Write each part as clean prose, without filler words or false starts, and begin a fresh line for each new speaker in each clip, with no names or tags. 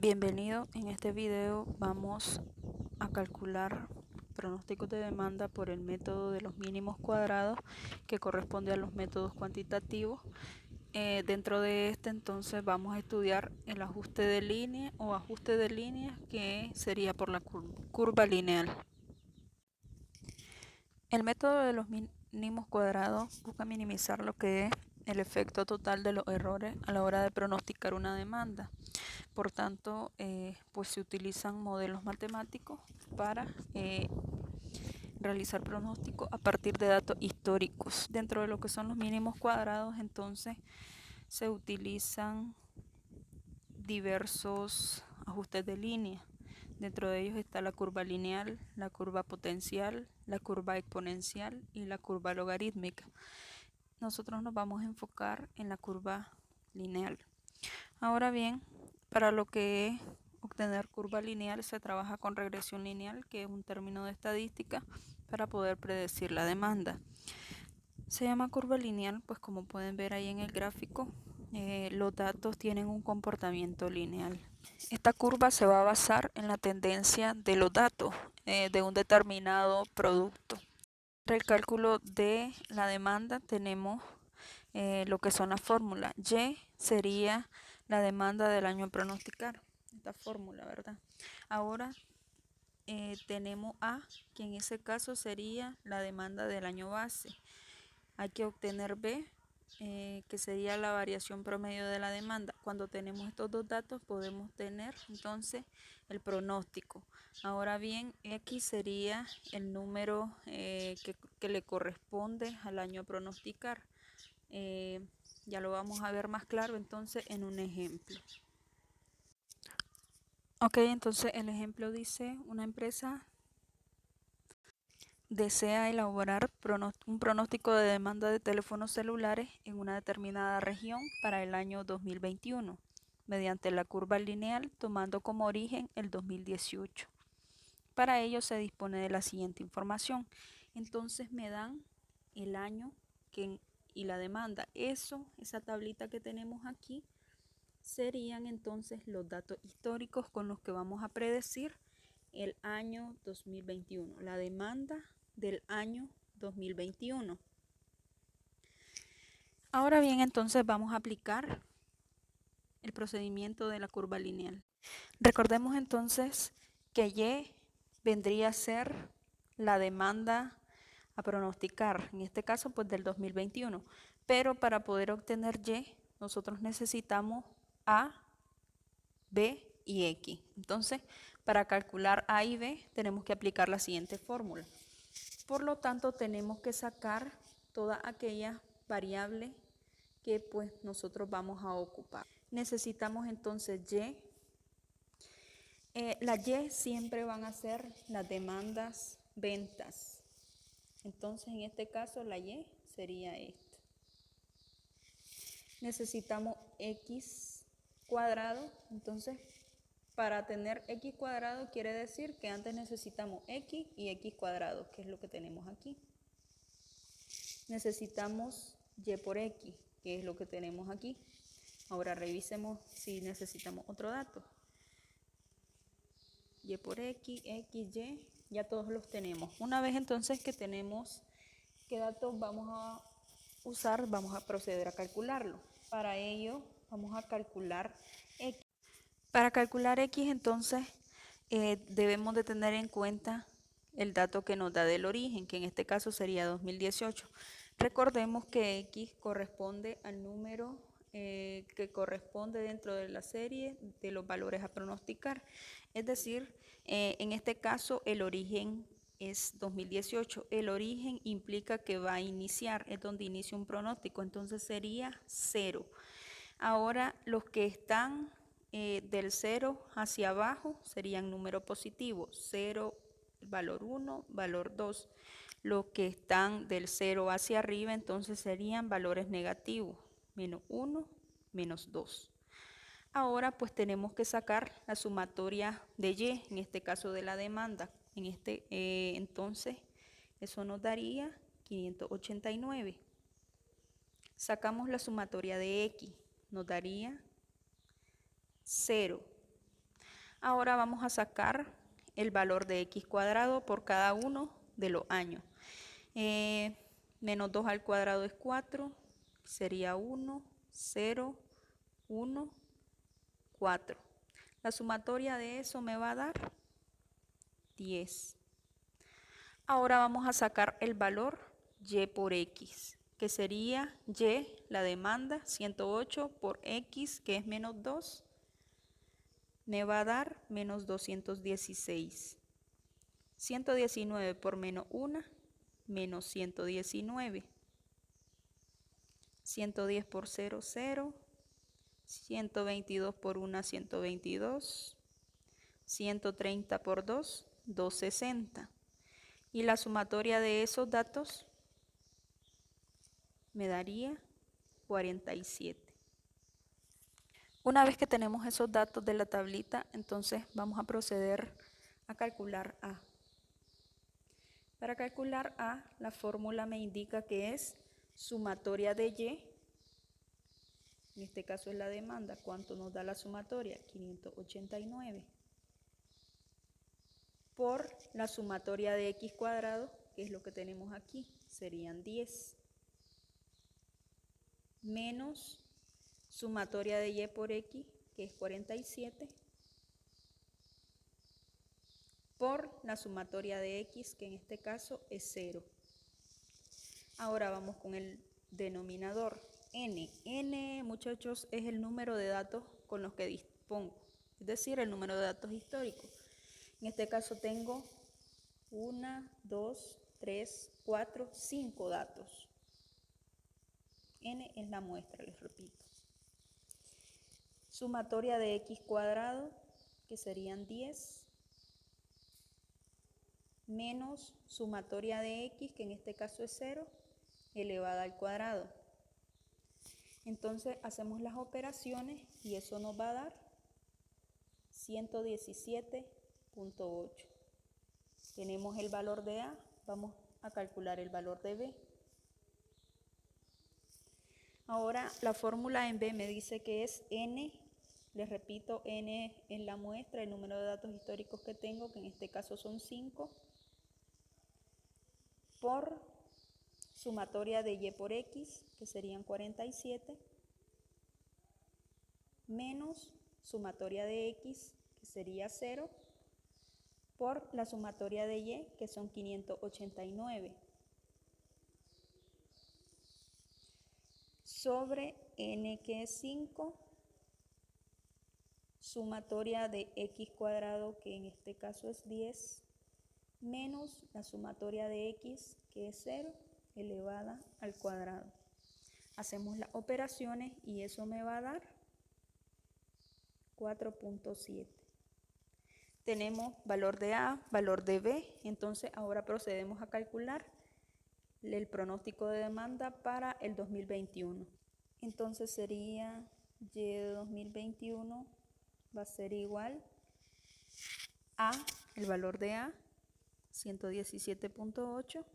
Bienvenido, en este video vamos a calcular pronósticos de demanda por el método de los mínimos cuadrados que corresponde a los métodos cuantitativos. Dentro de este entonces vamos a estudiar el ajuste de línea o ajuste de línea, que sería por la curva lineal. El método de los mínimos cuadrados busca minimizar lo que es el efecto total de los errores a la hora de pronosticar una demanda. Por tanto, pues se utilizan modelos matemáticos para realizar pronósticos a partir de datos históricos. Dentro de lo que son los mínimos cuadrados, entonces, se utilizan diversos ajustes de línea. Dentro de ellos está la curva lineal, la curva potencial, la curva exponencial y la curva logarítmica. Nosotros nos vamos a enfocar en la curva lineal. Ahora bien, para lo que es obtener curva lineal se trabaja con regresión lineal, que es un término de estadística para poder predecir la demanda. Se llama curva lineal, pues como pueden ver ahí en el gráfico, los datos tienen un comportamiento lineal. Esta curva se va a basar en la tendencia de los datos de un determinado producto. Para el cálculo de la demanda tenemos lo que son las fórmulas. Y sería la demanda del año a pronosticar, esta fórmula, ¿verdad? Ahora tenemos A, que en ese caso sería la demanda del año base. Hay que obtener B, que sería la variación promedio de la demanda. Cuando tenemos estos dos datos podemos tener entonces el pronóstico. Ahora bien, X sería el número que le corresponde al año a pronosticar. Ya lo vamos a ver más claro entonces en un ejemplo. Ok, entonces el ejemplo dice: una empresa desea elaborar un pronóstico de demanda de teléfonos celulares en una determinada región para el año 2021, mediante la curva lineal, tomando como origen el 2018. Para ello se dispone de la siguiente información. Entonces me dan el año y la demanda. Esa tablita que tenemos aquí, serían entonces los datos históricos con los que vamos a predecir el año 2021, la demanda del año 2021. Ahora bien, entonces vamos a aplicar el procedimiento de la curva lineal. Recordemos entonces que Y vendría a ser la demanda a pronosticar, en este caso pues del 2021, pero para poder obtener Y nosotros necesitamos A, B y X. Entonces, para calcular A y B tenemos que aplicar la siguiente fórmula. Por lo tanto, tenemos que sacar todas aquellas variables que pues nosotros vamos a ocupar. Necesitamos entonces Y. Las Y siempre van a ser las demandas ventas. Entonces, en este caso, la Y sería esta. Necesitamos X cuadrado. Entonces, para tener X cuadrado quiere decir que antes necesitamos X y X cuadrado, que es lo que tenemos aquí. Necesitamos Y por X, que es lo que tenemos aquí. Ahora revisemos si necesitamos otro dato. Y por X, X, Y, ya todos los tenemos. Una vez entonces que tenemos qué datos vamos a usar, vamos a proceder a calcularlo. Para ello vamos a calcular X. Para calcular X entonces debemos de tener en cuenta el dato que nos da del origen, que en este caso sería 2018. Recordemos que X corresponde al número que corresponde dentro de la serie de los valores a pronosticar. Es decir, en este caso el origen es 2018. El origen implica que va a iniciar, es donde inicia un pronóstico, entonces sería 0. Ahora los que están del 0 hacia abajo serían números positivos, 0, valor 1, valor 2. Los que están del 0 hacia arriba entonces serían valores negativos, menos 1, menos 2. Ahora pues tenemos que sacar la sumatoria de Y, en este caso de la demanda. Entonces eso nos daría 589. Sacamos la sumatoria de X, nos daría 0. Ahora vamos a sacar el valor de x cuadrado por cada uno de los años. Menos 2 al cuadrado es 4, sería 1, 0, 1, 4. La sumatoria de eso me va a dar 10. Ahora vamos a sacar el valor y por x, que sería y, la demanda, 108 por x, que es menos 2, me va a dar menos 216. 119 por menos 1, menos 119. 110 por 0, 0. 122 por 1, 122. 130 por 2, 260. Y la sumatoria de esos datos me daría 47. Una vez que tenemos esos datos de la tablita, entonces vamos a proceder a calcular A. Para calcular A, la fórmula me indica que es sumatoria de Y, en este caso es la demanda. ¿Cuánto nos da la sumatoria? 589. Por la sumatoria de x cuadrado, que es lo que tenemos aquí, serían 10. Menos sumatoria de y por x, que es 47. Por la sumatoria de x, que en este caso es 0. Ahora vamos con el denominador. N, muchachos, es el número de datos con los que dispongo, es decir, el número de datos históricos. En este caso tengo 1, 2, 3, 4, 5 datos. N es la muestra, les repito. Sumatoria de x cuadrado, que serían 10, menos sumatoria de x, que en este caso es 0, elevada al cuadrado. Entonces hacemos las operaciones y eso nos va a dar 117.8. Tenemos el valor de A, vamos a calcular el valor de B. Ahora la fórmula en B me dice que es N, les repito, N es la muestra, el número de datos históricos que tengo, que en este caso son 5, por sumatoria de y por x, que serían 47, menos sumatoria de x, que sería 0, por la sumatoria de y, que son 589, sobre n, que es 5, sumatoria de x cuadrado, que en este caso es 10, menos la sumatoria de x, que es 0, elevada al cuadrado. Hacemos las operaciones y eso me va a dar 4.7. Tenemos valor de A, valor de B, entonces ahora procedemos a calcular el pronóstico de demanda para el 2021. Entonces sería Y de 2021 va a ser igual a el valor de A, 117.8,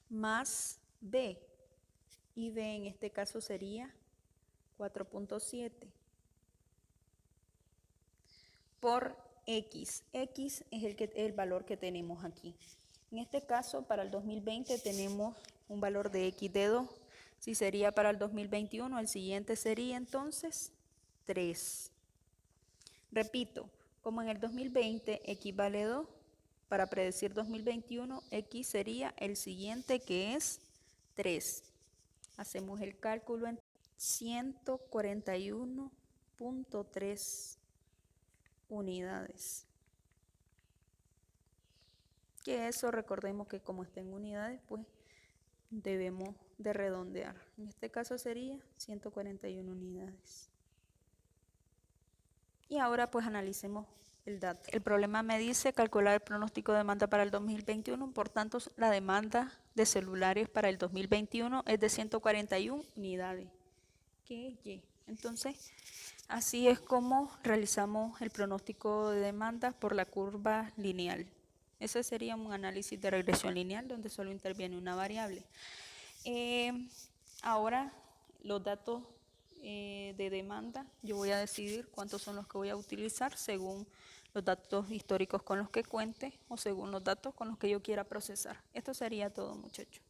más B, y B en este caso sería 4.7, por X. X es el valor que tenemos aquí. En este caso, para el 2020 tenemos un valor de X de 2. Si sería para el 2021, el siguiente sería entonces 3. Repito, como en el 2020 X vale 2, para predecir 2021, X sería el siguiente, que es 3. Hacemos el cálculo en 141.3 unidades. Que eso, recordemos que como está en unidades, pues debemos de redondear. En este caso sería 141 unidades. Y ahora pues analicemos el dato. El problema me dice calcular el pronóstico de demanda para el 2021, por tanto la demanda de celulares para el 2021 es de 141 unidades. ¿Qué es Y? Entonces, así es como realizamos el pronóstico de demanda por la curva lineal. Ese sería un análisis de regresión lineal donde solo interviene una variable. Ahora los datos de demanda, yo voy a decidir cuántos son los que voy a utilizar según los datos históricos con los que cuente o según los datos con los que yo quiera procesar. Esto sería todo, muchachos.